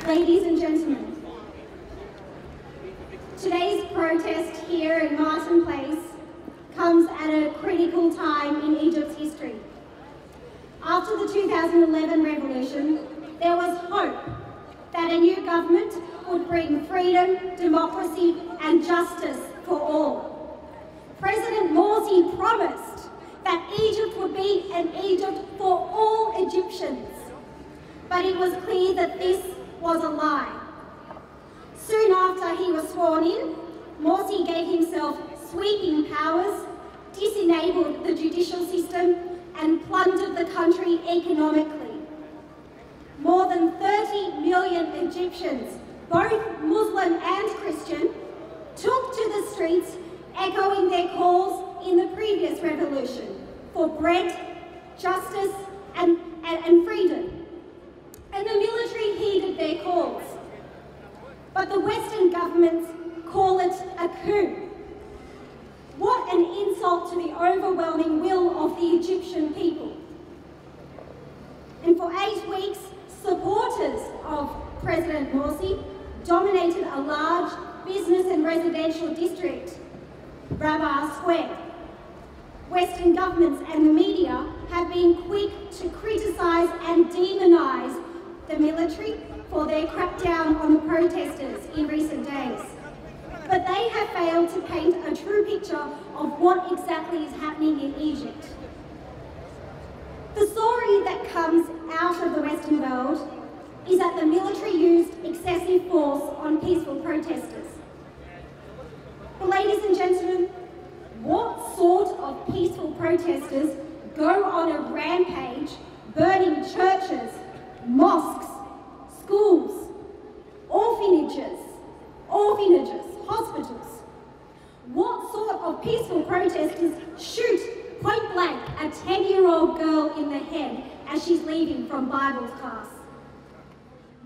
Ladies and gentlemen, today's protest here in Martin Place comes at a critical time in Egypt's history. After the 2011 revolution, there was hope that a new government would bring freedom, democracy and justice for all. President Morsi promised that Egypt would be an Egypt for all Egyptians, but it was clear that this was a lie. Soon after he was sworn in, Morsi gave himself sweeping powers, disenabled the judicial system and plundered the country economically. More than 30 million Egyptians, both Muslim and Christian, took to the streets echoing their calls in the previous revolution for bread, justice and freedom. And the military heeded their calls. But the Western governments call it a coup. What an insult to the overwhelming will of the Egyptian people. And for 8 weeks, supporters of President Morsi dominated a large business and residential district, Rabaa Square. Western governments and the media have been quick to criticise and demonise the military for their crackdown on the protesters in recent days. But they have failed to paint a true picture of what exactly is happening in Egypt. The story that comes out of the Western world is that the military used excessive force on peaceful protesters. But ladies and gentlemen, what sort of peaceful protesters go on a rampage, burning churches, mosques, schools, orphanages, hospitals? What sort of peaceful protesters shoot point blank a 10-year-old girl in the head as she's leaving from Bible class?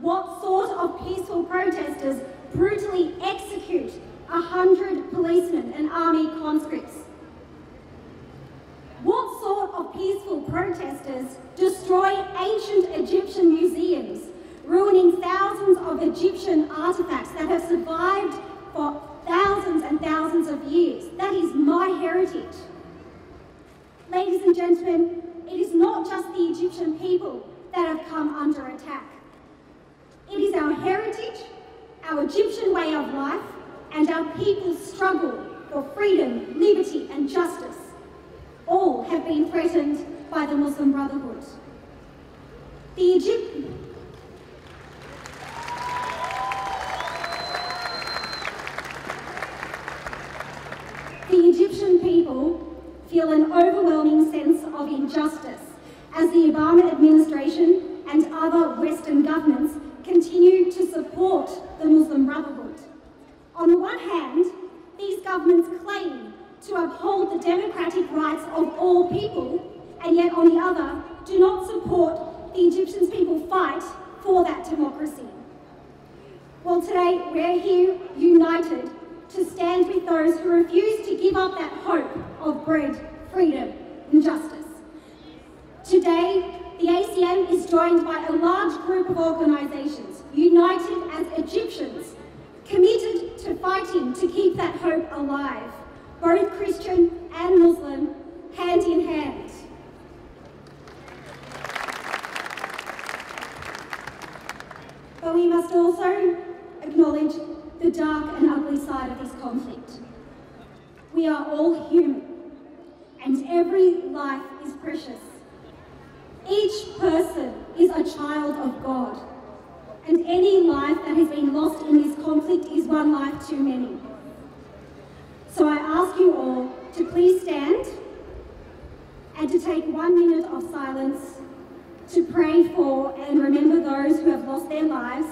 What sort of peaceful protesters brutally execute 100 policemen and army conscripts? What sort of peaceful protesters destroy ancient Egyptian museums, ruining thousands of Egyptian artifacts that have survived for thousands and thousands of years? That is my heritage. Ladies and gentlemen, it is not just the Egyptian people that have come under attack. It is our heritage, our Egyptian way of life, and our people's struggle for freedom, liberty and justice. All have been threatened by the Muslim Brotherhood. The Egyptian people feel an overwhelming sense justice as the Obama administration and other Western governments continue to support the Muslim Brotherhood. On the one hand, these governments claim to uphold the democratic rights of all people, and yet on the other, do not support the Egyptian people's fight for that democracy. Well, today we're here united to stand with those who refuse to give up that hope of bread, freedom and justice. Today, the ACM is joined by a large group of organisations united as Egyptians, committed to fighting to keep that hope alive, both Christian and Muslim, hand in hand. But we must also acknowledge the dark and ugly side of this conflict. We are all human, and every life is precious. Each person is a child of God, and any life that has been lost in this conflict is one life too many. So I ask you all to please stand and to take 1 minute of silence to pray for and remember those who have lost their lives,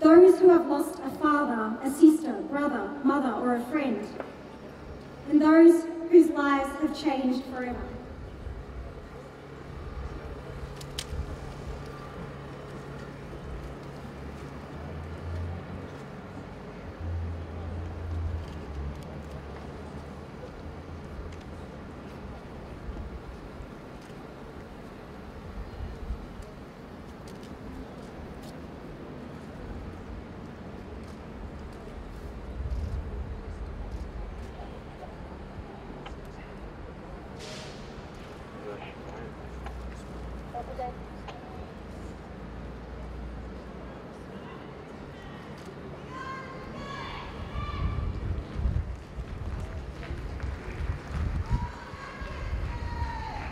those who have lost a father, a sister, brother, mother, or a friend, and those whose lives have changed forever.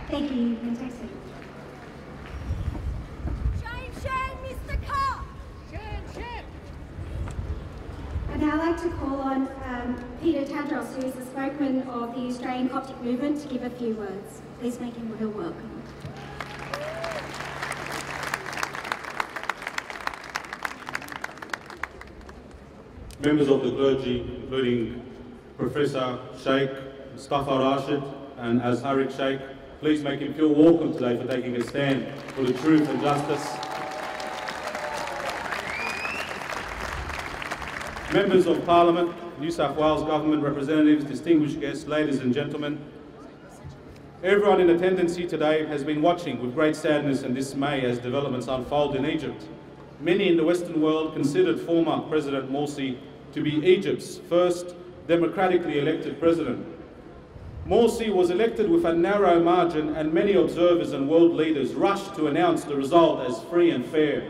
Thank you, you can take a seat. Shame, Mr. Carr! Shame! I'd now like to call on Peter Tadros, who is the spokesman of the Australian Coptic movement, to give a few words. Please make him feel welcome. Members of the clergy, including Professor Sheikh Mustafa Rashid and Azharik Sheikh, please make him feel welcome today for taking a stand for the truth and justice. Members of Parliament, New South Wales Government representatives, distinguished guests, ladies and gentlemen, everyone in attendance here today has been watching with great sadness and dismay as developments unfold in Egypt. Many in the Western world considered former President Morsi to be Egypt's first democratically elected president. Morsi was elected with a narrow margin, and many observers and world leaders rushed to announce the result as free and fair.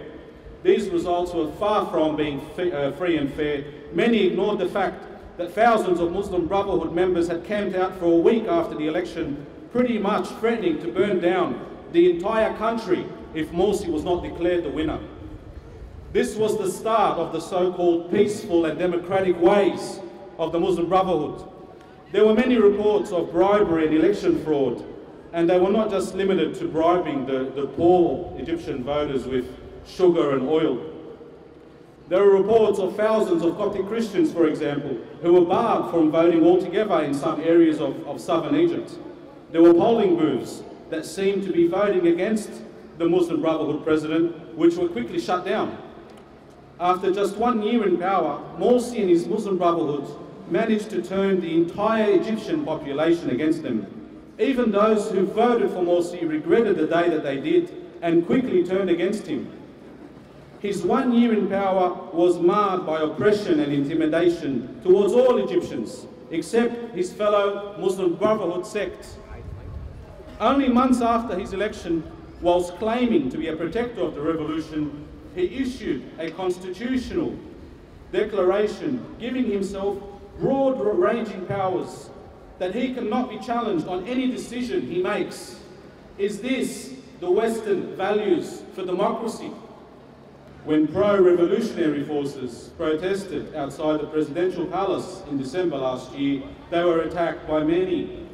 These results were far from being free and fair. Many ignored the fact that thousands of Muslim Brotherhood members had camped out for a week after the election, pretty much threatening to burn down the entire country if Morsi was not declared the winner. This was the start of the so-called peaceful and democratic ways of the Muslim Brotherhood. There were many reports of bribery and election fraud, and they were not just limited to bribing the poor Egyptian voters with sugar and oil. There were reports of thousands of Coptic Christians, for example, who were barred from voting altogether in some areas of southern Egypt. There were polling booths that seemed to be voting against the Muslim Brotherhood president, which were quickly shut down. After just 1 year in power, Morsi and his Muslim Brotherhood managed to turn the entire Egyptian population against them. Even those who voted for Morsi regretted the day that they did and quickly turned against him. His 1 year in power was marred by oppression and intimidation towards all Egyptians, except his fellow Muslim Brotherhood sect. Only months after his election, whilst claiming to be a protector of the revolution, he issued a constitutional declaration giving himself broad-ranging powers that he cannot be challenged on any decision he makes. Is this the Western values for democracy? When pro-revolutionary forces protested outside the presidential palace in December last year, they were attacked by many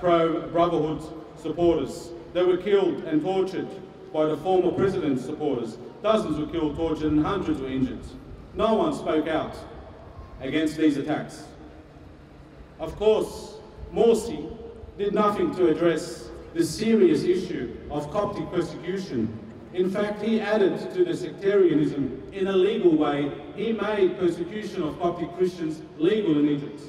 pro-Brotherhood supporters. They were killed and tortured by the former president's supporters. Dozens were killed, tortured, and hundreds were injured. No one spoke out against these attacks. Of course, Morsi did nothing to address the serious issue of Coptic persecution. In fact, he added to the sectarianism in a legal way. He made persecution of Coptic Christians legal in Egypt.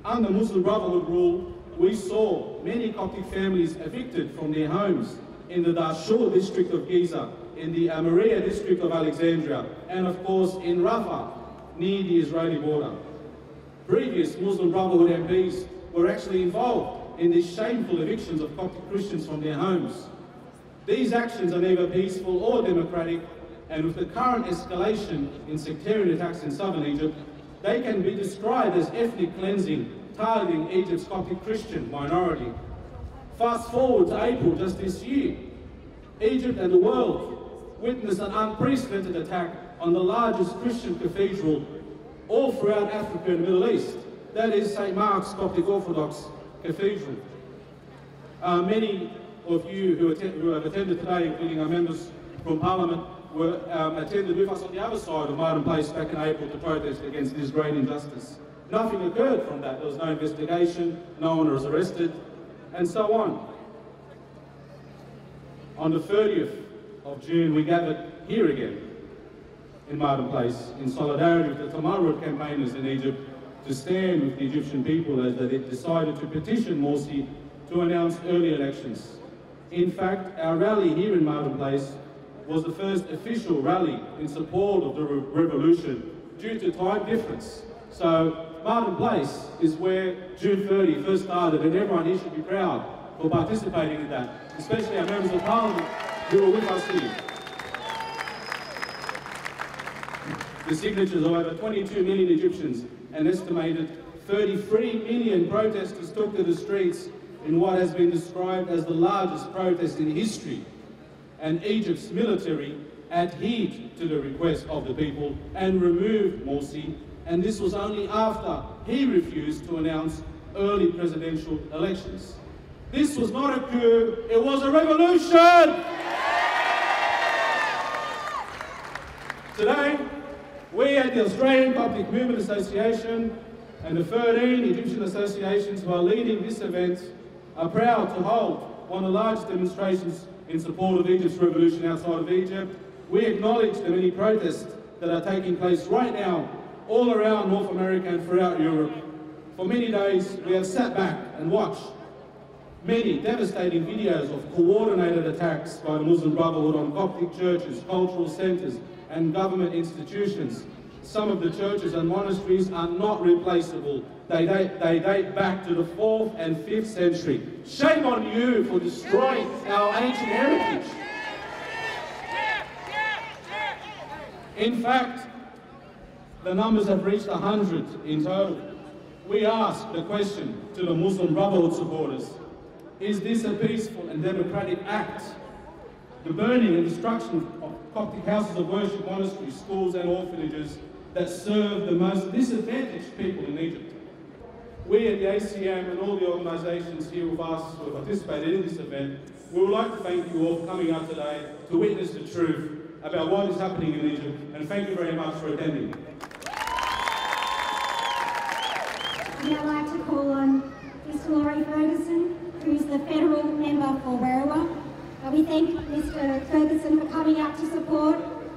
Under Muslim Brotherhood rule, we saw many Coptic families evicted from their homes in the Dashur district of Giza, in the Amaria district of Alexandria, and of course in Rafah, near the Israeli border. Previous Muslim Brotherhood MPs were actually involved in these shameful evictions of Coptic Christians from their homes. These actions are neither peaceful or democratic, and with the current escalation in sectarian attacks in southern Egypt, they can be described as ethnic cleansing, targeting Egypt's Coptic Christian minority. Fast forward to April just this year, Egypt and the world witnessed an unprecedented attack on the largest Christian cathedral all throughout Africa and the Middle East. That is St. Mark's Coptic Orthodox Cathedral. Many of you who have attended today, including our members from Parliament, were attended with us on the other side of Martin Place back in April to protest against this great injustice. Nothing occurred from that. There was no investigation, no one was arrested, and so on. On the 30th of June, we gathered here again in Martin Place in solidarity with the Tamarrud campaigners in Egypt to stand with the Egyptian people as they decided to petition Morsi to announce early elections. In fact, our rally here in Martin Place was the first official rally in support of the revolution due to time difference. So Martin Place is where June 30 first started, and everyone here should be proud for participating in that, especially our members of Parliament who are with us here. The signatures of over 22 million Egyptians and estimated 33 million protesters took to the streets in what has been described as the largest protest in history. And Egypt's military adhered to the request of the people and removed Morsi, and this was only after he refused to announce early presidential elections. This was not a coup, it was a revolution! Today, we at the Australian Coptic Movement Association and the 13 Egyptian associations who are leading this event are proud to hold one of the largest demonstrations in support of Egypt's revolution outside of Egypt. We acknowledge the many protests that are taking place right now all around North America and throughout Europe. For many days, we have sat back and watched many devastating videos of coordinated attacks by the Muslim Brotherhood on Coptic churches, cultural centres and government institutions. Some of the churches and monasteries are not replaceable. They date back to the 4th and 5th century. Shame on you for destroying our ancient heritage. In fact, the numbers have reached 100 in total. We ask the question to the Muslim Brotherhood supporters, is this a peaceful and democratic act? The burning and destruction of Coptic houses of worship, monasteries, schools and orphanages that serve the most disadvantaged people in Egypt. We at the ACM and all the organisations here with us who have participated in this event, we would like to thank you all for coming out today to witness the truth about what is happening in Egypt, and thank you very much for attending. I'd now like to call on Mr. Laurie Ferguson, who's the federal member for Werriwa. We thank Mr. Ferguson for coming out to support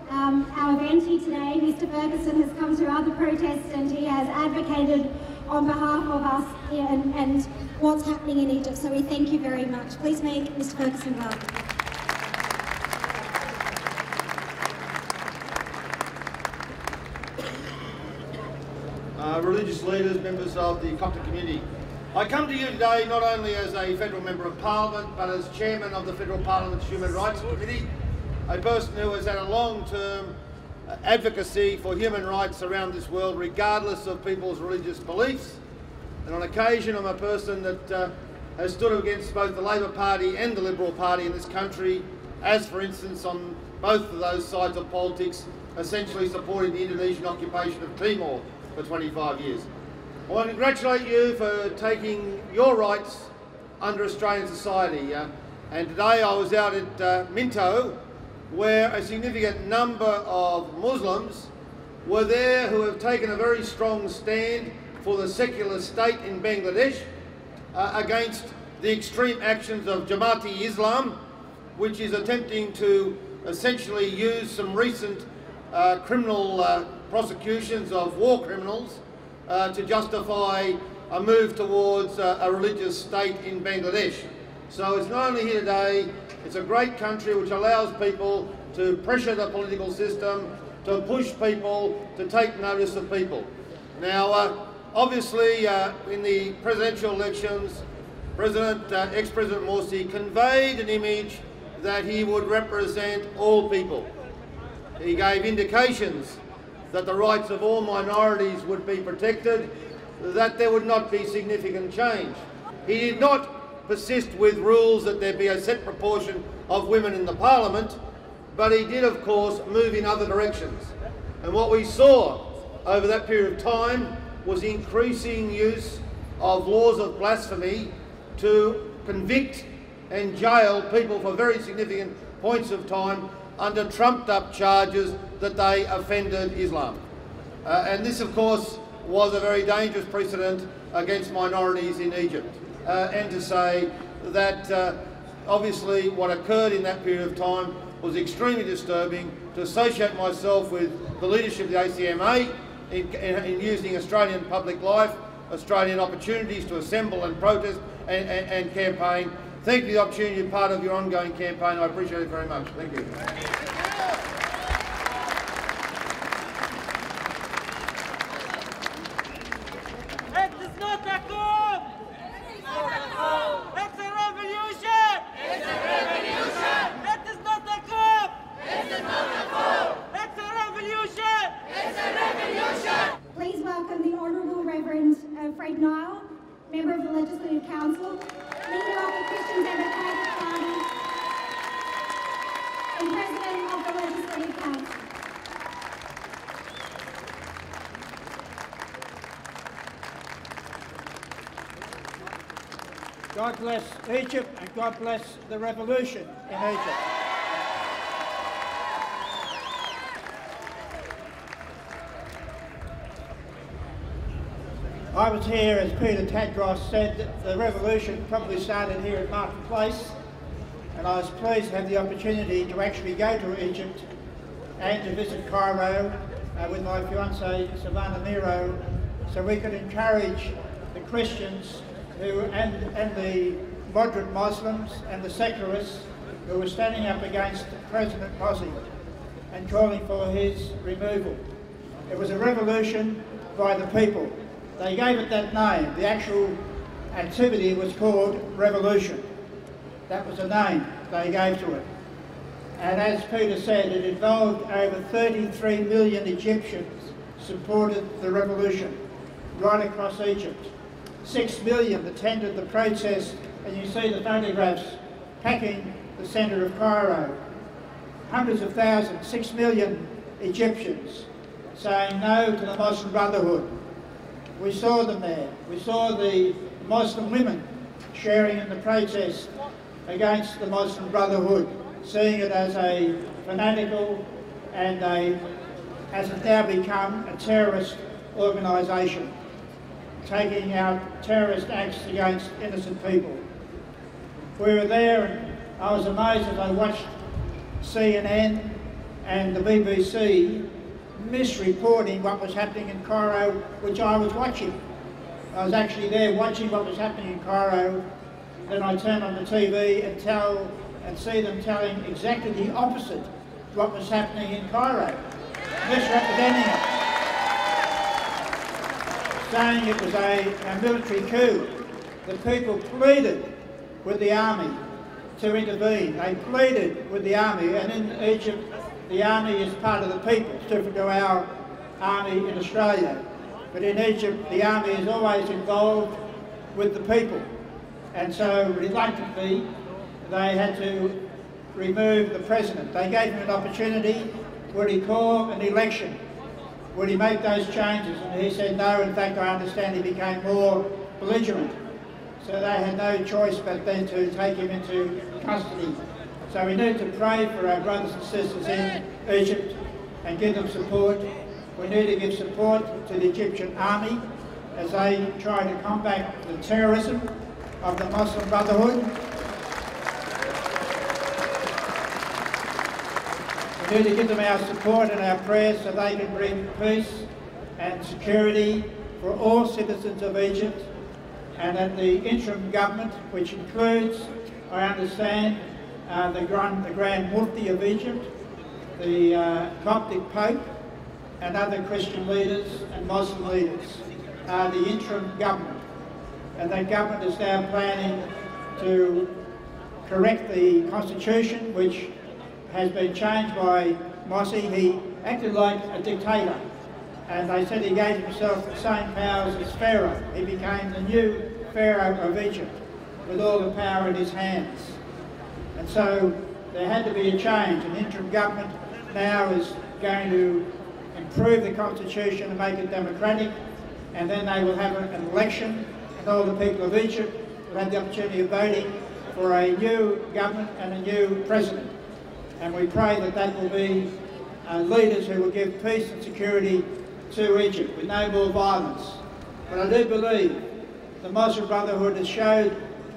our event here today. Mr. Ferguson has come to other protests and he has advocated on behalf of us and what's happening in Egypt. So we thank you very much. Please make Mr. Ferguson welcome. Religious leaders, members of the Coptic community. I come to you today not only as a Federal Member of Parliament, but as Chairman of the Federal Parliament's Human Rights Committee, a person who has had a long-term advocacy for human rights around this world, regardless of people's religious beliefs. And on occasion, I'm a person that has stood against both the Labor Party and the Liberal Party in this country, as for instance on both of those sides of politics, essentially supporting the Indonesian occupation of Timor for 25 years. I want to congratulate you for taking your rights under Australian society. And today I was out at Minto, where a significant number of Muslims were there who have taken a very strong stand for the secular state in Bangladesh against the extreme actions of Jamaat-e-Islam, which is attempting to essentially use some recent criminal prosecutions of war criminals to justify a move towards a religious state in Bangladesh. So it's not only here today, it's a great country which allows people to pressure the political system, to push people, to take notice of people. Now, obviously, in the presidential elections, ex-President Morsi conveyed an image that he would represent all people. He gave indications that the rights of all minorities would be protected, that there would not be significant change. He did not persist with rules that there be a set proportion of women in the parliament, but he did, of course, move in other directions. And what we saw over that period of time was increasing use of laws of blasphemy to convict and jail people for very significant points of time under trumped-up charges that they offended Islam. And this, of course, was a very dangerous precedent against minorities in Egypt. And to say that obviously what occurred in that period of time was extremely disturbing. To associate myself with the leadership of the ACMA in using Australian public life, Australian opportunities to assemble and protest and campaign. Thank you for the opportunity to be part of your ongoing campaign. I appreciate it very much. Thank you. It is not a coup! It's not a coup! It's a revolution! It's a revolution! It is not a coup! It is not a coup! It's a revolution! It's a revolution! Please welcome the Honourable Reverend Fred Nile, Member of the Legislative Council, Leader of the Christian Democratic Party, and President of the Legislative Council. God bless Egypt and God bless the revolution in Egypt. I was here, as Peter Tadros said, that the revolution probably started here at Martin Place, and I was pleased to have the opportunity to actually go to Egypt and to visit Cairo with my fiancée Savannah Nero, so we could encourage the Christians and the moderate Muslims and the secularists who were standing up against President Morsi and calling for his removal. It was a revolution by the people. They gave it that name. The actual activity was called revolution. That was the name they gave to it. And as Peter said, it involved over 33 million Egyptians supported the revolution right across Egypt. 6 million attended the protest, and you see the photographs packing the centre of Cairo. Hundreds of thousands, 6 million Egyptians saying no to the Muslim Brotherhood. We saw them there. We saw the Muslim women sharing in the protest against the Muslim Brotherhood, seeing it as a fanatical and has now become a terrorist organisation, taking out terrorist acts against innocent people. We were there and I was amazed as I watched CNN and the BBC misreporting what was happening in Cairo, which I was watching. I was actually there watching what was happening in Cairo. Then I turned on the TV and see them telling exactly the opposite of what was happening in Cairo, misrepresenting it, saying it was a military coup. The people pleaded with the army to intervene. They pleaded with the army, and in Egypt the army is part of the people. It's different to our army in Australia. But in Egypt, the army is always involved with the people. And so, reluctantly, they had to remove the president. They gave him an opportunity to call an election. would he make those changes? And he said no. In fact, I understand he became more belligerent. So they had no choice but then to take him into custody. So we need to pray for our brothers and sisters in Egypt and give them support. We need to give support to the Egyptian army as they try to combat the terrorism of the Muslim Brotherhood. We need to give them our support and our prayers so they can bring peace and security for all citizens of Egypt, and that the interim government, which includes, I understand, the Grand Mufti of Egypt, the Coptic Pope, and other Christian leaders and Muslim leaders, are the interim government. And that government is now planning to correct the constitution, which has been changed by Morsi. He acted like a dictator, and they said he gave himself the same powers as Pharaoh. He became the new Pharaoh of Egypt with all the power in his hands. And so there had to be a change. An interim government now is going to improve the constitution and make it democratic, and then they will have an election, and all the people of Egypt will have the opportunity of voting for a new government and a new president. And we pray that that will be leaders who will give peace and security to Egypt with no more violence. But I do believe the Muslim Brotherhood has showed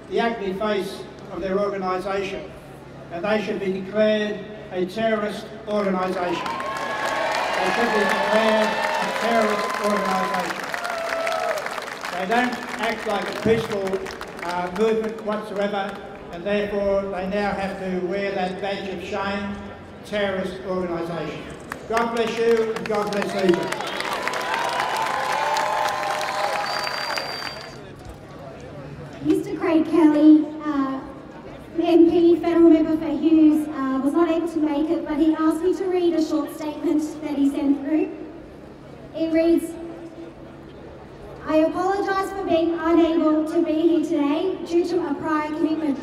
the ugly face of their organisation, and they should be declared a terrorist organisation. They should be declared a terrorist organisation. They don't act like a peaceful movement whatsoever, and therefore they now have to wear that badge of shame, terrorist organisation. God bless you, and God bless Egypt. Mr. Craig Kelly, MP, Federal Member for Hughes, was not able to make it, but he asked me to read a short statement that he sent through. It reads, "I apologise for being unable to be here today due to a prior commitment.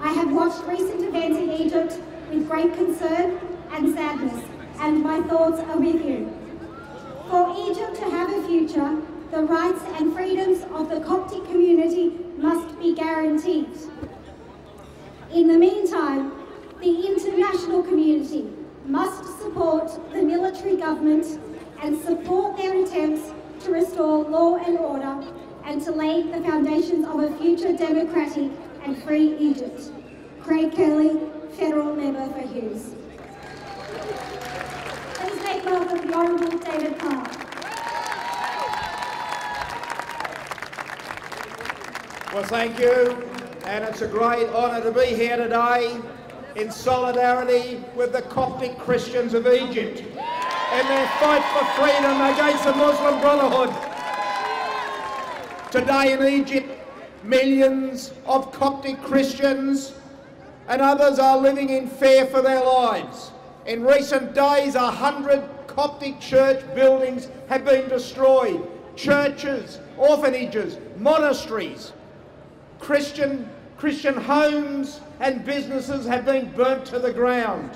I have watched recent events in Egypt with great concern and sadness, and my thoughts are with you. For Egypt to have a future, the rights and freedoms of the Coptic community must be guaranteed. In the meantime, the international community must support the military government and support their attempts to restore law and order and to lay the foundations of a future democratic and free Egypt." Craig Kelly, Federal Member for Hughes. Please make welcome the Honourable David Carr. Well, thank you, and it's a great honour to be here today in solidarity with the Coptic Christians of Egypt in their fight for freedom against the Muslim Brotherhood. Today in Egypt, millions of Coptic Christians and others are living in fear for their lives. In recent days, 100 Coptic church buildings have been destroyed. Churches, orphanages, monasteries, Christian homes and businesses have been burnt to the ground.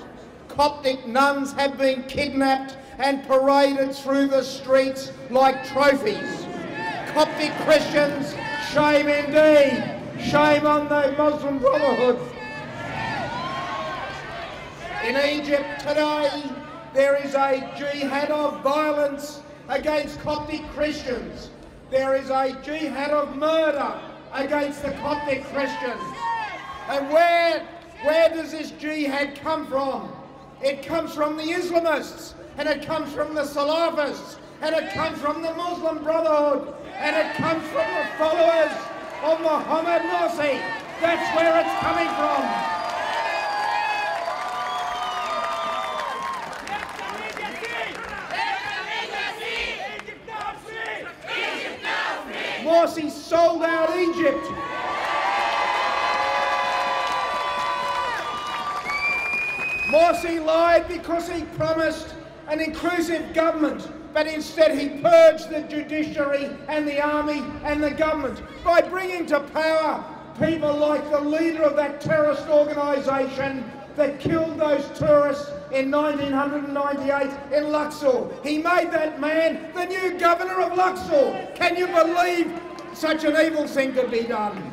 Coptic nuns have been kidnapped and paraded through the streets like trophies. Coptic Christians, shame indeed. Shame on the Muslim Brotherhood. In Egypt today, there is a jihad of violence against Coptic Christians. There is a jihad of murder against the Coptic Christians. And where does this jihad come from? It comes from the Islamists, and it comes from the Salafists, and it comes from the Muslim Brotherhood, and it comes from the followers of Muhammad Morsi. That's where it's coming from. Morsi sold out Egypt. Morsi lied because he promised an inclusive government, but instead he purged the judiciary and the army and the government by bringing to power people like the leader of that terrorist organisation, that killed those tourists in 1998 in Luxor. He made that man the new governor of Luxor. Can you believe such an evil thing could be done?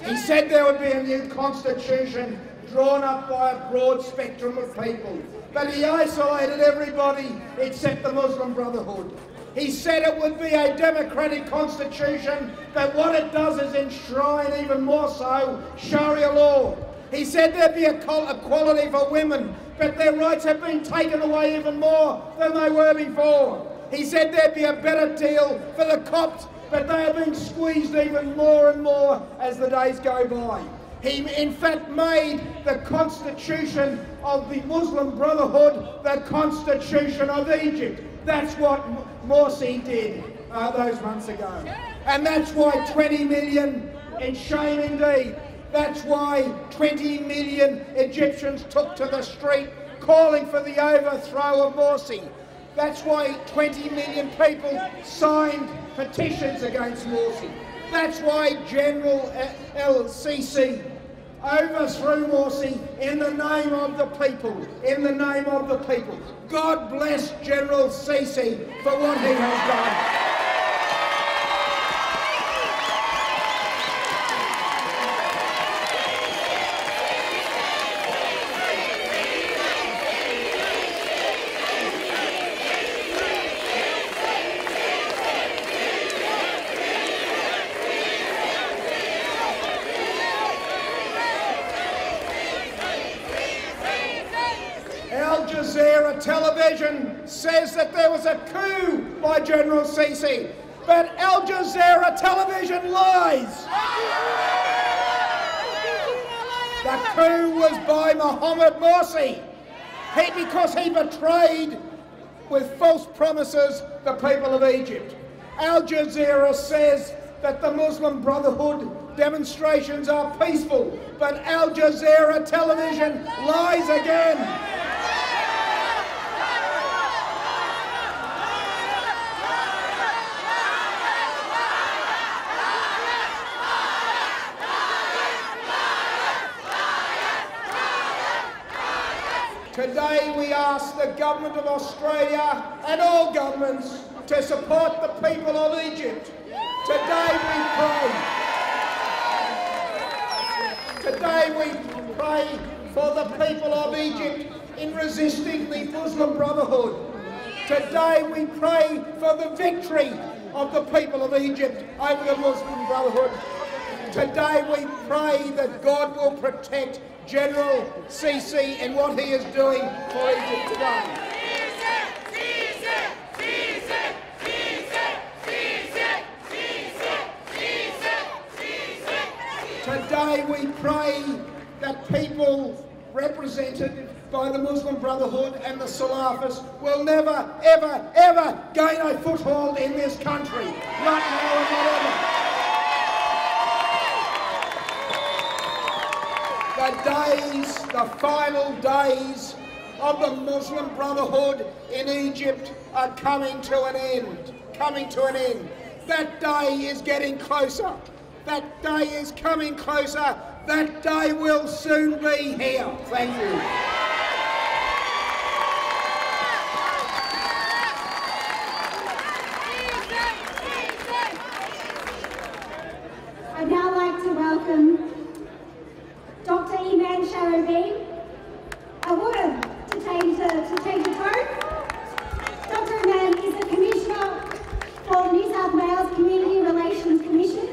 He said there would be a new constitution drawn up by a broad spectrum of people, but he isolated everybody except the Muslim Brotherhood. He said it would be a democratic constitution, but what it does is enshrine even more so Sharia law. He said there'd be equality for women, but their rights have been taken away even more than they were before. He said there'd be a better deal for the Copts, but they are being squeezed even more and more as the days go by. He in fact made the constitution of the Muslim Brotherhood the constitution of Egypt. That's what Morsi did those months ago. And that's why 20 million, in shame indeed, that's why 20 million Egyptians took to the street calling for the overthrow of Morsi. That's why 20 million people signed petitions against Morsi. That's why General El-Sisi overthrew Morsi in the name of the people, in the name of the people. God bless General Sisi for what he has done. Al Jazeera television says that there was a coup by General Sisi, but Al Jazeera television lies. The coup was by Mohammed Morsi, because he betrayed with false promises the people of Egypt. Al Jazeera says that the Muslim Brotherhood demonstrations are peaceful, but Al Jazeera television lies again. Today we ask the Government of Australia and all governments to support the people of Egypt. Today we pray for the people of Egypt in resisting the Muslim Brotherhood. Today we pray for the victory of the people of Egypt over the Muslim Brotherhood. Today we pray that God will protect General Sisi in what he is doing for Egypt today. Today we pray that people represented by the Muslim Brotherhood and the Salafists will never, ever, ever gain a foothold in this country. Not now and not ever. The final days of the Muslim Brotherhood in Egypt are coming to an end. That day is getting closer. That day is coming closer. That day will soon be here. Thank you. I'd now like to welcome Dr. Iman Sharobin, a woman to take the tone. Dr. Iman is the Commissioner for the New South Wales Community Relations Commission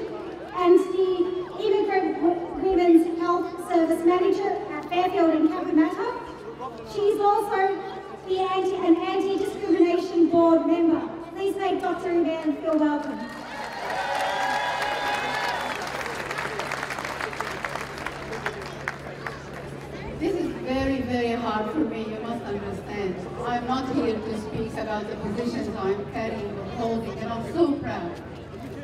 and the Immigrant Women's Health Service Manager at Fairfield and Cabramatta. She is also an Anti-Discrimination Board member. Please make Dr. Iman feel welcome. This is very, very hard for me, you must understand. I'm not here to speak about the positions I'm carrying or holding, and I'm so proud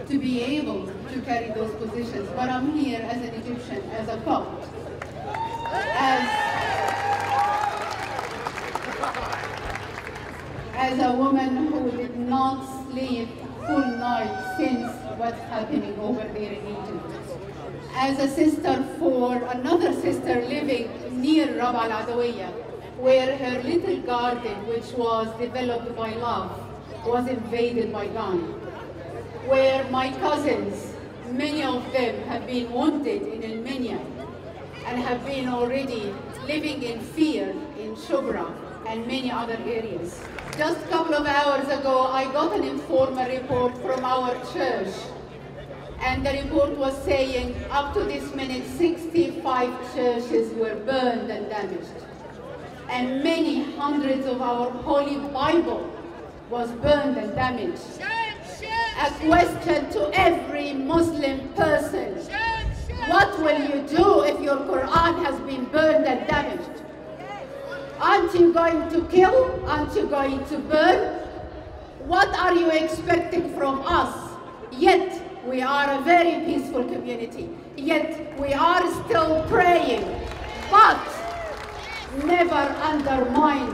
to be able to carry those positions. But I'm here as an Egyptian, as a Copt, as a woman who did not sleep full night since what's happening over there in Egypt. as a sister for another sister living near Rab'a al-Adawiyya, where her little garden, which was developed by love, was invaded by guns, where my cousins, many of them have been wounded in Al-Minya and have been already living in fear in Shubra and many other areas. Just a couple of hours ago, I got an informal report from our church, and the report was saying up to this minute 65 churches were burned and damaged, and many hundreds of our Holy Bible was burned and damaged. A question to every Muslim person: what will you do if your Quran has been burned and damaged? Aren't you going to kill? Aren't you going to burn? What are you expecting from us? Yet we are a very peaceful community. Yet we are still praying. But never undermine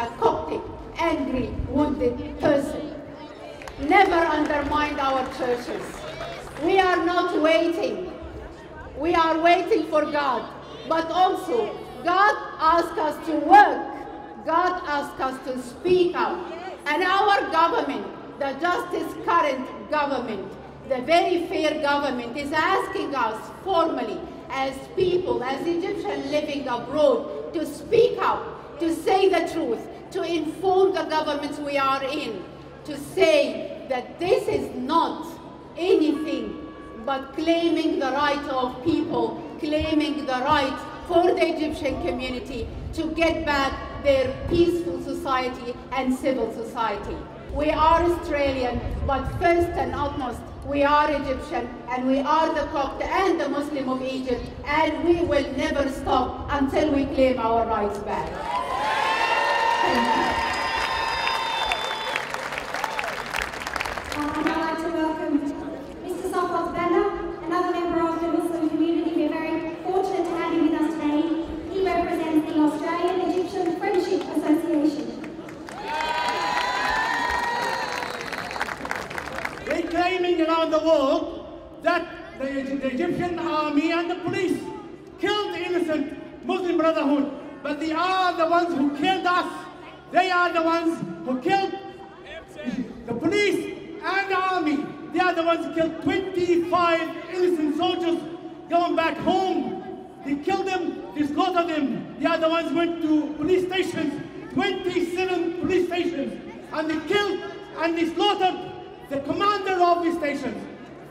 a Coptic, angry, wounded person. Never undermine our churches. We are not waiting. We are waiting for God. But also, God asks us to work. God asks us to speak out. And our government, the Justice current government, the very fair government, is asking us formally, as people, as Egyptians living abroad, to speak out, to say the truth, to inform the governments we are in, to say that this is not anything but claiming the right of people, claiming the right for the Egyptian community to get back their peaceful society and civil society. We are Australian, but first and utmost, we are Egyptian, and we are the Copt and the Muslim of Egypt, and we will never stop until we claim our rights back. Thank you. I'd like to welcome Mr. Safwat Banner, another member of the Muslim community. We're very fortunate to have him with us today. He represents the Australian Egyptian Friendship Association. They're claiming around the world that the Egyptian army and the police killed innocent Muslim Brotherhood, but they are the ones who killed us. They are the ones who killed the police and the army. They are the ones who killed 25 innocent soldiers going back home. They killed them, they slaughtered them. They are the ones who went to police stations, 27 police stations, and they killed and they slaughtered the commander of these stations.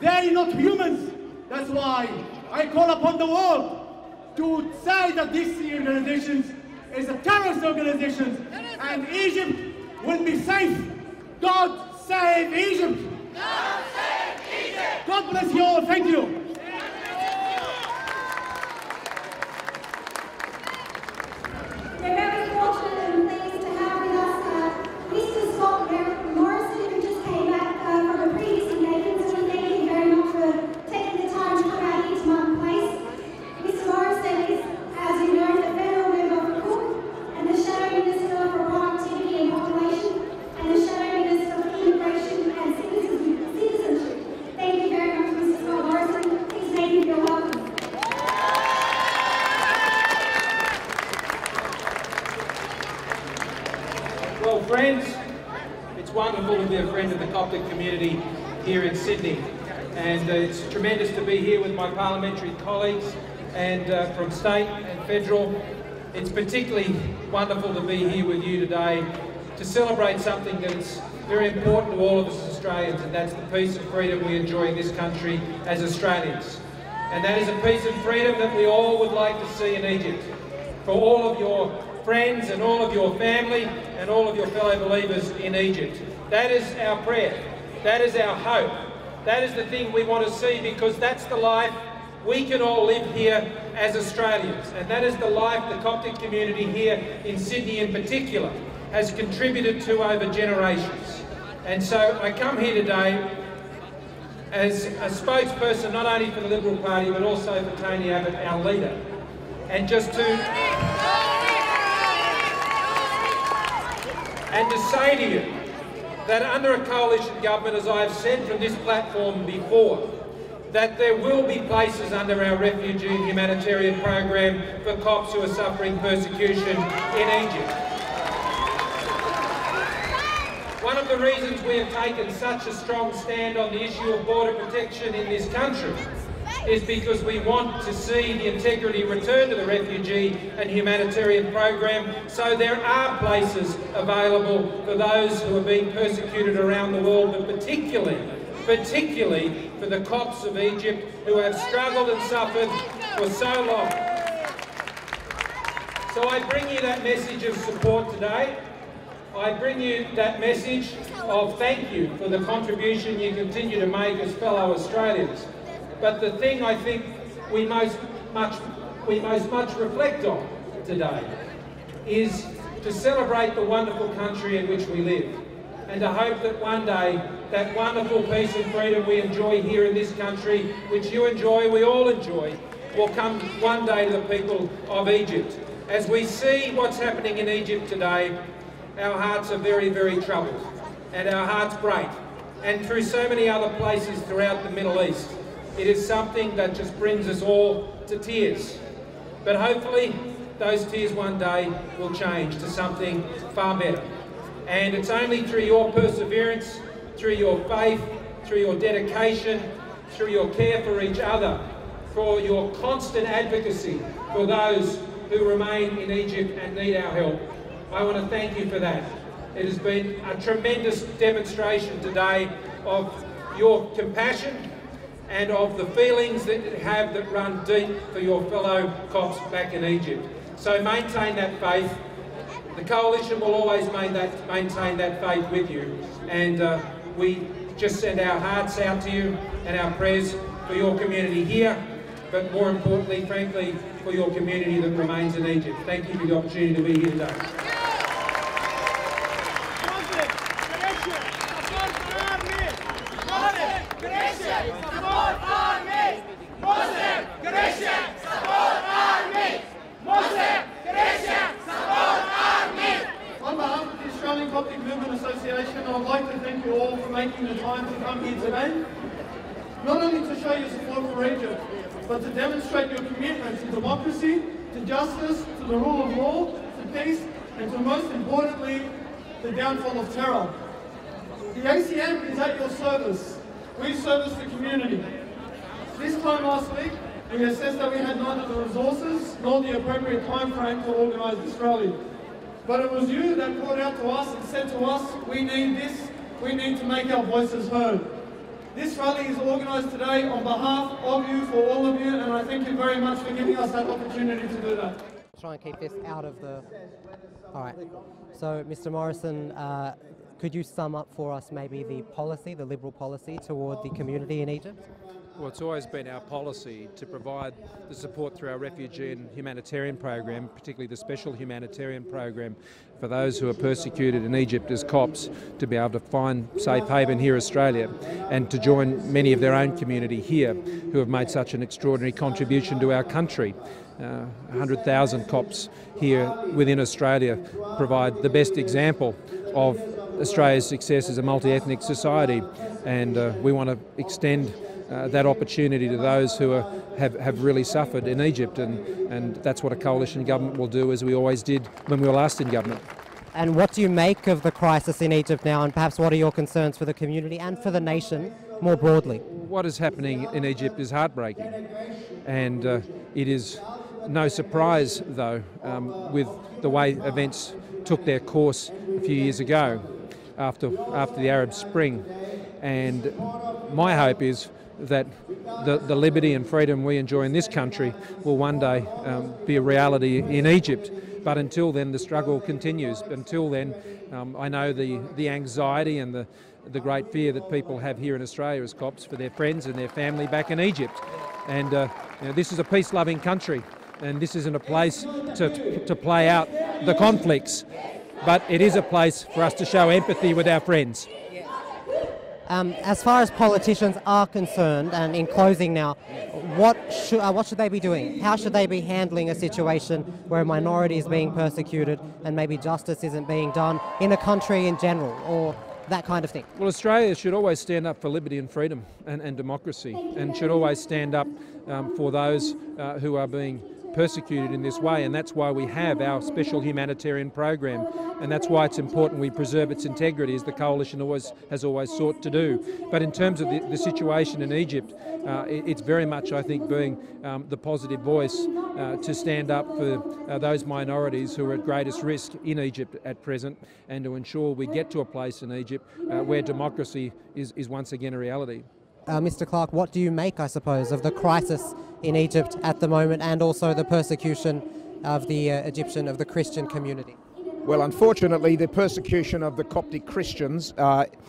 They are not humans. That's why I call upon the world to say that these organizations is a terrorist organization, and Egypt will be safe. God save Egypt. God save Egypt. God bless you all. Thank you. We're very fortunate and pleased to have with us Mr. Scott Morrison, who just came back from a previous engagement. So we thank you very much for taking the time to come out here to Martin Place. Mr. Morrison is, as you know, the federal member for Cook and the Shadow Minister for Productivity and Population and the Shadow Minister for Immigration and Citizenship. Thank you very much, Mr. Scott Morrison. Please make him feel welcome. Well, friends, it's wonderful to be a friend of the Coptic community here in Sydney, and it's tremendous to be here with my parliamentary colleagues and from state and federal. It's particularly wonderful to be here with you today to celebrate something that's very important to all of us Australians, and that's the peace and freedom we enjoy in this country as Australians. And that is a peace and freedom that we all would like to see in Egypt. For all of your friends and all of your family and all of your fellow believers in Egypt. That is our prayer. That is our hope. That is the thing we want to see, because that's the life we can all live here as Australians. And that is the life the Coptic community here in Sydney in particular has contributed to over generations. And so I come here today as a spokesperson not only for the Liberal Party but also for Tony Abbott, our leader, and just to say to you that under a coalition government, as I have said from this platform before, that there will be places under our refugee and humanitarian program for Copts who are suffering persecution in Egypt. One of the reasons we have taken such a strong stand on the issue of border protection in this country is because we want to see the integrity returned to the refugee and humanitarian program, so there are places available for those who are being persecuted around the world, but particularly for the Copts of Egypt who have struggled and suffered for so long. So I bring you that message of support today. I bring you that message of thank you for the contribution you continue to make as fellow Australians. But the thing I think we most much reflect on today is to celebrate the wonderful country in which we live, and to hope that one day that wonderful peace and freedom we enjoy here in this country, which you enjoy, we all enjoy, will come one day to the people of Egypt. As we see what's happening in Egypt today, our hearts are very, very troubled, and our hearts break. And through so many other places throughout the Middle East, it is something that just brings us all to tears. But hopefully those tears one day will change to something far better. And it's only through your perseverance, through your faith, through your dedication, through your care for each other, for your constant advocacy for those who remain in Egypt and need our help. I want to thank you for that. It has been a tremendous demonstration today of your compassion and of the feelings that you have that run deep for your fellow Copts back in Egypt. So maintain that faith. The Coalition will always maintain that faith with you, and we just send our hearts out to you and our prayers for your community here, but more importantly, frankly, for your community that remains in Egypt. Thank you for the opportunity to be here today. Coptic Movement Association, I would like to thank you all for making the time to come here today, not only to show your support for Egypt, but to demonstrate your commitment to democracy, to justice, to the rule of law, to peace, and to most importantly, the downfall of terror. The ACM is at your service. We service the community. This time last week, we assessed that we had neither the resources nor the appropriate time frame to organise this rally. But it was you that called out to us and said to us, we need this, we need to make our voices heard. This rally is organised today on behalf of you, for all of you, and I thank you very much for giving us that opportunity to do that. Try and keep this out of the... All right. So, Mr. Morrison, could you sum up for us maybe the policy, the Liberal policy toward the community in Egypt? Well, it's always been our policy to provide the support through our refugee and humanitarian program, particularly the special humanitarian program for those who are persecuted in Egypt as Copts, to be able to find safe haven here in Australia and to join many of their own community here who have made such an extraordinary contribution to our country. 100,000 Copts here within Australia provide the best example of Australia's success as a multi-ethnic society, and we want to extend that opportunity to those who have really suffered in Egypt, and that's what a coalition government will do, as we always did when we were last in government. And what do you make of the crisis in Egypt now, and perhaps what are your concerns for the community and for the nation more broadly? What is happening in Egypt is heartbreaking, and it is no surprise, though, with the way events took their course a few years ago after the Arab Spring. And my hope is that the liberty and freedom we enjoy in this country will one day be a reality in Egypt. But until then, the struggle continues. Until then, I know the anxiety and the great fear that people have here in Australia as Copts for their friends and their family back in Egypt. And this is a peace-loving country, and this isn't a place to play out the conflicts, but it is a place for us to show empathy with our friends. As far as politicians are concerned, and in closing now, what should they be doing? How should they be handling a situation where a minority is being persecuted and maybe justice isn't being done in a country in general? Or that kind of thing? Well, Australia should always stand up for liberty and freedom and democracy, and should always stand up for those who are being persecuted in this way, and that's why we have our special humanitarian program, and that's why it's important we preserve its integrity, as the coalition has always sought to do. But in terms of the situation in Egypt, it's very much, I think, being the positive voice to stand up for those minorities who are at greatest risk in Egypt at present, and to ensure we get to a place in Egypt where democracy is once again a reality. Mr. Clark, what do you make, I suppose, of the crisis in Egypt at the moment, and also the persecution of the of the Christian community? Well, unfortunately, the persecution of the Coptic Christians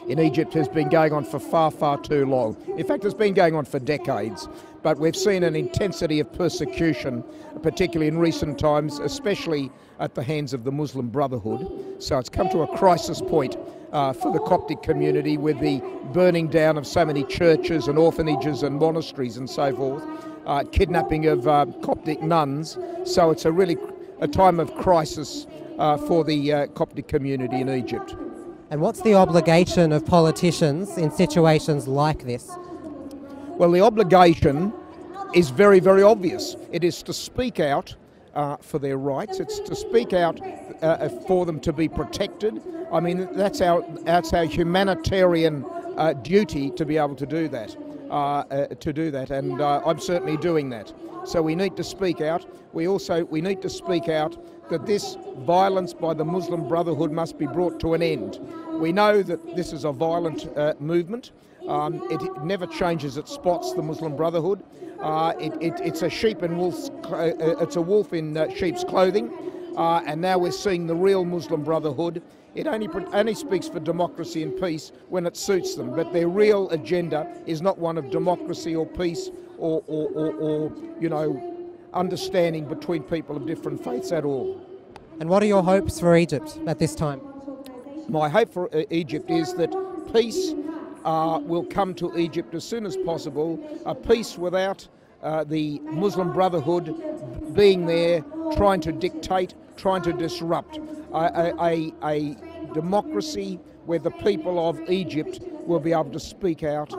in Egypt has been going on for far, far too long. In fact, it's been going on for decades. But we've seen an intensity of persecution, particularly in recent times, especially at the hands of the Muslim Brotherhood. So it's come to a crisis point for the Coptic community, with the burning down of so many churches and orphanages and monasteries and so forth, kidnapping of Coptic nuns. So it's a time of crisis for the Coptic community in Egypt. And what's the obligation of politicians in situations like this? Well, the obligation is very, very obvious. It is to speak out for their rights. It's to speak out for them to be protected. I mean, that's our humanitarian duty to be able to do that. And I'm certainly doing that. So we need to speak out. We need to speak out that this violence by the Muslim Brotherhood must be brought to an end. We know that this is a violent movement. It never changes its spots, the Muslim Brotherhood. It's a sheep and wolf. It's a wolf in sheep's clothing, and now we're seeing the real Muslim Brotherhood. It only speaks for democracy and peace when it suits them, but their real agenda is not one of democracy or peace or understanding between people of different faiths at all. And what are your hopes for Egypt at this time? My hope for Egypt is that peace will come to Egypt as soon as possible, a peace without the Muslim Brotherhood being there, trying to dictate, trying to disrupt. A democracy where the people of Egypt will be able to speak out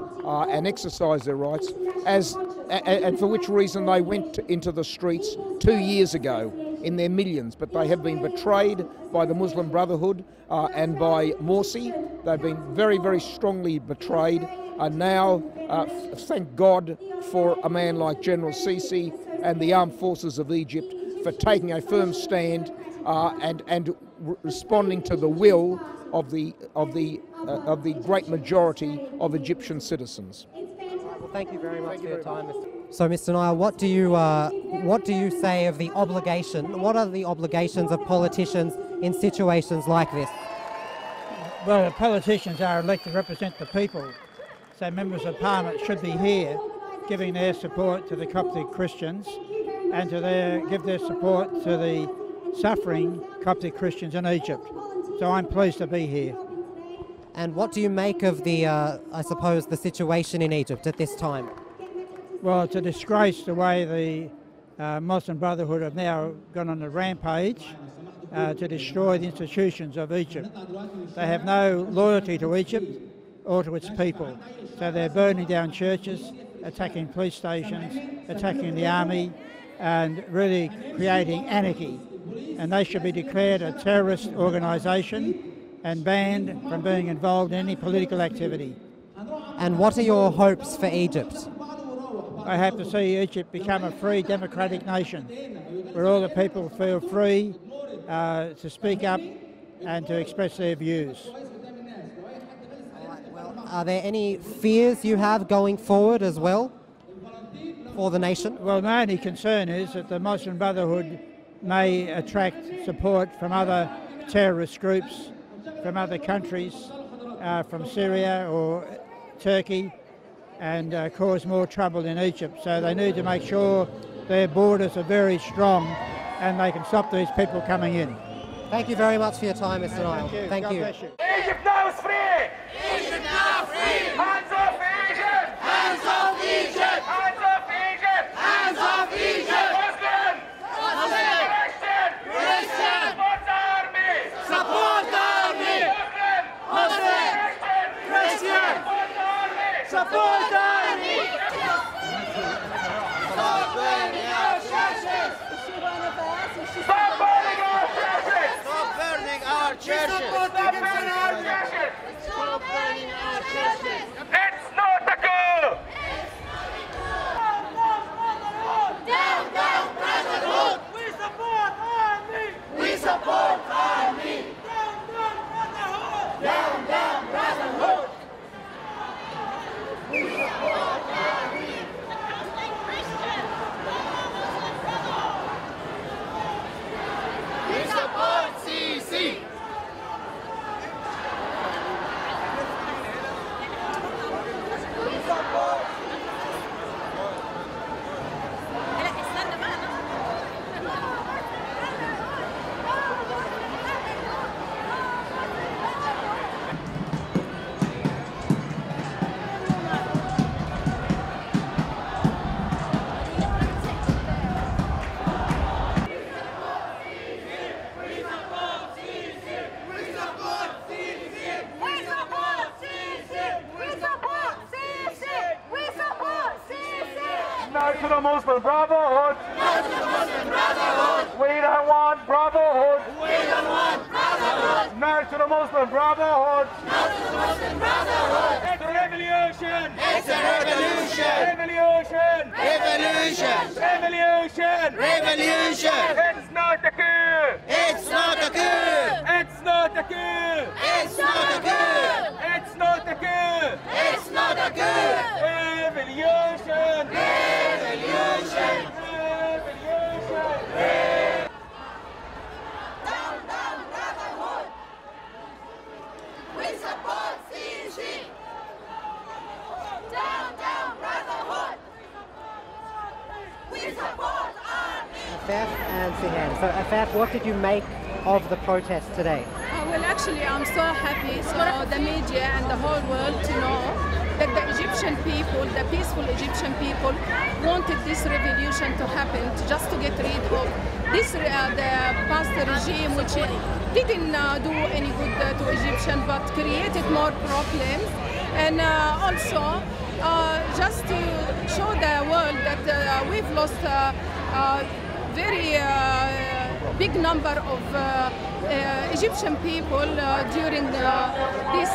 and exercise their rights, and for which reason they went into the streets 2 years ago in their millions. But they have been betrayed by the Muslim Brotherhood and by Morsi. They've been very, very strongly betrayed, and now thank God for a man like General Sisi and the armed forces of Egypt for taking a firm stand and responding to the will of the great majority of Egyptian citizens. Well, thank you very much for your time, Mr. So, Mr. Nile, what do you say of the obligation? What are the obligations of politicians in situations like this? Well, the politicians are elected to represent the people, so members of Parliament should be here giving their support to the Coptic Christians and to give their support to the suffering Coptic Christians in Egypt. So I'm pleased to be here. And what do you make of the, I suppose, the situation in Egypt at this time? Well, it's a disgrace the way the Muslim Brotherhood have now gone on a rampage to destroy the institutions of Egypt. They have no loyalty to Egypt or to its people. So they're burning down churches, attacking police stations, attacking the army, and really creating anarchy. And they should be declared a terrorist organisation and banned from being involved in any political activity. And what are your hopes for Egypt? I hope to see Egypt become a free democratic nation where all the people feel free to speak up and to express their views. Are there any fears you have going forward as well for the nation? Well, my only concern is that the Muslim Brotherhood may attract support from other terrorist groups, from other countries, from Syria or Turkey, and cause more trouble in Egypt. So they need to make sure their borders are very strong and they can stop these people coming in. Thank you very much for your time, Mr. Nile. Thank you. Egypt now is free! Egypt now free! Hands off Egypt! Hands off Egypt! Hands off Egypt! Hands off Egypt! Muslim! Muslim! Christian! Christian! Support the army! Support the army! Muslim! Muslim! Stop burning our churches! Stop burning our churches! Stop burning our churches! Stop burning our churches! Stop burning our churches! It's not a coup! Down, down, brotherhood! We support army! We support army! Down, down, brotherhood! Down, down, brotherhood! We support army! We support CC! We support. No to the Muslim Brotherhood! No to the Muslim Brotherhood! We don't want Brotherhood! We don't want Brotherhood! No to the Muslim Brotherhood! No to the Muslim Brotherhood! It's a revolution! It's a revolution! Revolution! Revolution! Revolution! Revolution! It's not a coup! It's not a coup! It's not a coup! It's not a coup! It's not a coup! It's not a coup! Revolution! Revolution! Revolution! Down, down, brotherhood! We support CC! Down, down, brotherhood! We support army! Afaf and Sihan. So Afaf, what did you make of the protest today? Well, actually, I'm so happy for the media and the whole world to know that the Egyptian people, the peaceful Egyptian people, wanted this revolution to happen, just to get rid of this the past regime, which didn't do any good to Egyptian, but created more problems, and also just to show the world that we've lost a very big number of Egyptian people during this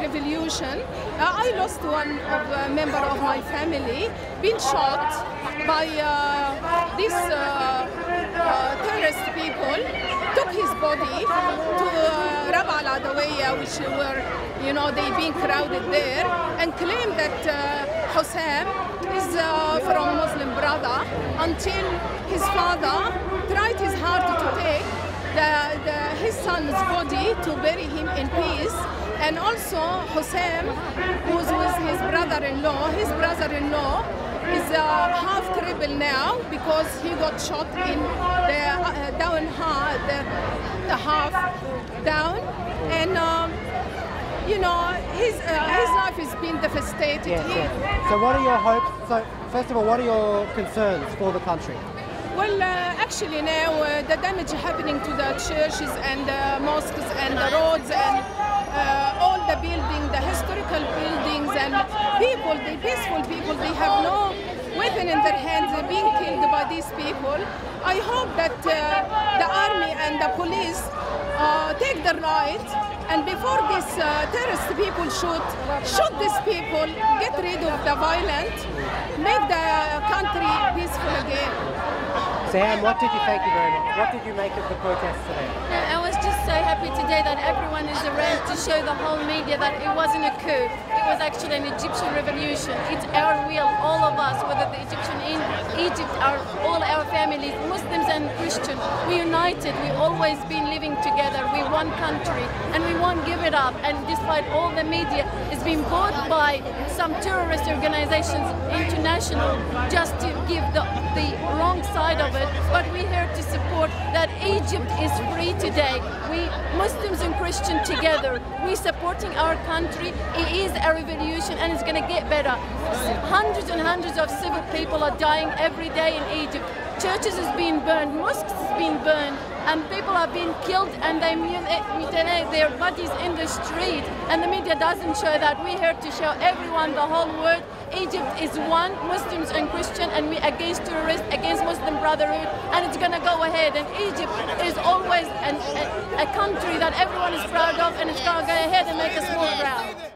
revolution. I lost one member of my family, been shot by these terrorist people, took his body to Rab al Adawiyya, which were, you know, they being crowded there, and claimed that Hussam is from Muslim Brother, until his father tried his hard to take his son's body to bury him in peace. And also Hussam, who's with his brother-in-law, is half crippled now because he got shot in the down the half down, and you know, his life has been devastated. Yes. So what are your hopes? So first of all, what are your concerns for the country? Well, actually now the damage happening to the churches and the mosques and the roads and all the buildings, the historical buildings, and people, the peaceful people, they have no weapon in their hands, they're being killed by these people. I hope that the army and the police take the right, and before these terrorist people shoot these people, get rid of the violence, make the country peaceful again. Sam, what did you thank you very much? What did you make of the protest today? I was just so happy today that everyone is around to show the whole media that it wasn't a coup. It was actually an Egyptian revolution. It's our will, all of us, whether the Egyptian in Egypt, all our families, Muslims and Christians, we united. We always been living together. We one country, and we won't give it up. And despite all the media is being bought by some terrorist organizations, international, just to give the wrong side of it. But we're here to support that Egypt is free today. We Muslims and Christians together, we supporting our country. It is a revolution and it's going to get better. Hundreds and hundreds of civil people are dying every day in Egypt. Churches is being burned, mosques is being burned, and people are being killed and they mutilate their bodies in the street, and the media doesn't show that. We're here to show everyone, the whole world, Egypt is one, Muslims and Christians, and we're against terrorists, against Muslim Brotherhood, and it's going to go ahead. And Egypt is always a country that everyone is proud of, and it's going to go ahead and make us more proud.